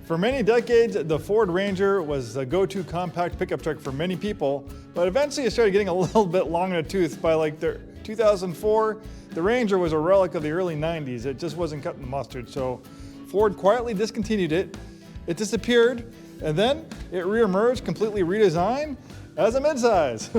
For many decades, the Ford Ranger was the go-to compact pickup truck for many people, but eventually it started getting a little bit long in the tooth. By like 2004, the Ranger was a relic of the early 90s. It just wasn't cutting the mustard, so Ford quietly discontinued it. It disappeared, and then it reemerged completely redesigned as a midsize.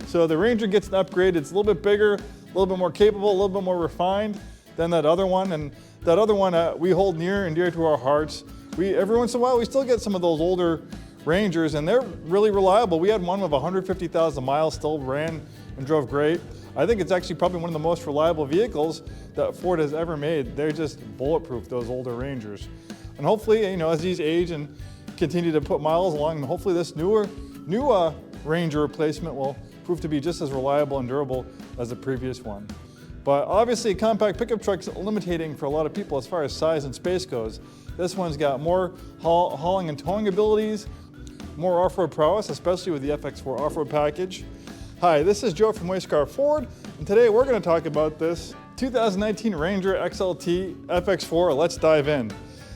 So the Ranger gets an upgrade. It's a little bit bigger, a little bit more capable, a little bit more refined than that other one, and that other one we hold near and dear to our hearts. Every once in a while, we still get some of those older Rangers, and they're really reliable. We had one with 150,000 miles, still ran and drove great. I think it's actually probably one of the most reliable vehicles that Ford has ever made. They're just bulletproof, those older Rangers. And hopefully, as these age and continue to put miles along, hopefully this new Ranger replacement will prove to be just as reliable and durable as the previous one. But obviously, a compact pickup truck's limiting for a lot of people as far as size and space goes. This one's got more hauling and towing abilities, more off-road prowess, especially with the FX4 off-road package. Hi, this is Joe from Way Scarff Ford, and today we're going to talk about this 2019 Ranger XLT FX4. Let's dive in.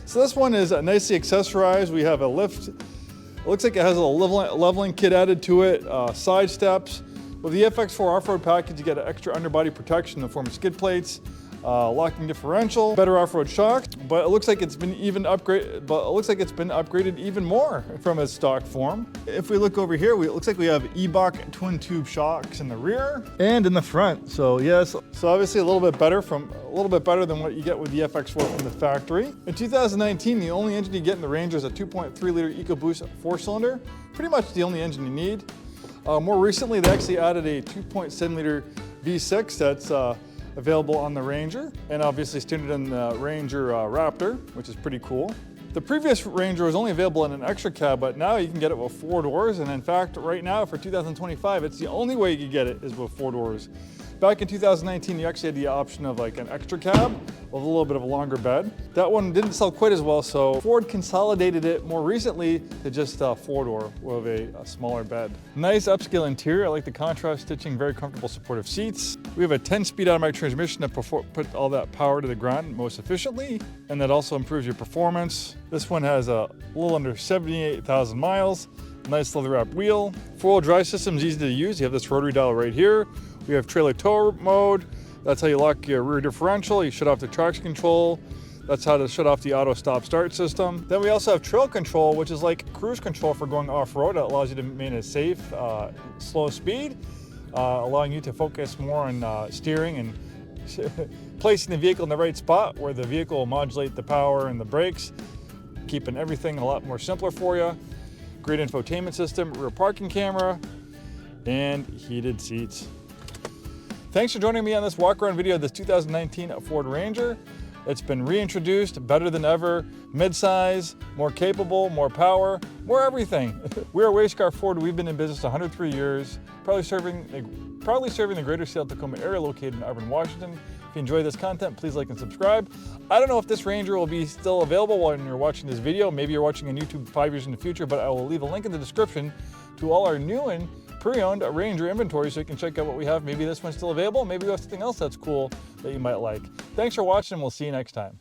So this one is nicely accessorized. We have a lift. It looks like it has a leveling kit added to it, side steps. With the FX4 off-road package, you get an extra underbody protection in the form of skid plates, locking differential, better off-road shocks, but it looks like it's been upgraded even more from its stock form. If we look over here, it looks like we have E-Bach twin tube shocks in the rear and in the front. So yes, so obviously a little bit better than what you get with the FX4 from the factory. In 2019, the only engine you get in the Ranger is a 2.3 liter EcoBoost 4-cylinder, pretty much the only engine you need. More recently, they actually added a 2.7 liter V6 that's available on the Ranger, and obviously standard in the Ranger Raptor, which is pretty cool. The previous Ranger was only available in an extra cab, but now you can get it with 4 doors, and in fact, right now for 2025, it's the only way you can get it is with 4 doors. Back in 2019, you actually had the option of like an extra cab with a little bit of a longer bed. That one didn't sell quite as well, so Ford consolidated it more recently to just a 4-door with a smaller bed. Nice upscale interior. I like the contrast stitching, very comfortable supportive seats. We have a 10-speed automatic transmission that put all that power to the ground most efficiently, and that also improves your performance. This one has a little under 78,000 miles. Nice leather-wrapped wheel. 4-wheel drive system is easy to use. You have this rotary dial right here. We have trailer tow mode. That's how you lock your rear differential. You shut off the traction control. That's how to shut off the auto stop start system. Then we also have trail control, which is like cruise control for going off-road. It allows you to maintain a safe, slow speed, allowing you to focus more on steering and placing the vehicle in the right spot where the vehicle will modulate the power and the brakes, keeping everything a lot more simpler for you. Great infotainment system, rear parking camera, and heated seats. Thanks for joining me on this walk-around video of this 2019 Ford Ranger. It's been reintroduced, better than ever, mid-size, more capable, more power, more everything. We are Way Scarff Ford. We've been in business 103 years, proudly serving the greater Seattle, Tacoma area located in Auburn, Washington. If you enjoy this content, please like and subscribe. I don't know if this Ranger will be still available when you're watching this video. Maybe you're watching on YouTube 5 years in the future, but I will leave a link in the description to all our new and pre-owned Ranger inventory so you can check out what we have. Maybe this one's still available. Maybe we have something else that's cool that you might like. Thanks for watching, and we'll see you next time.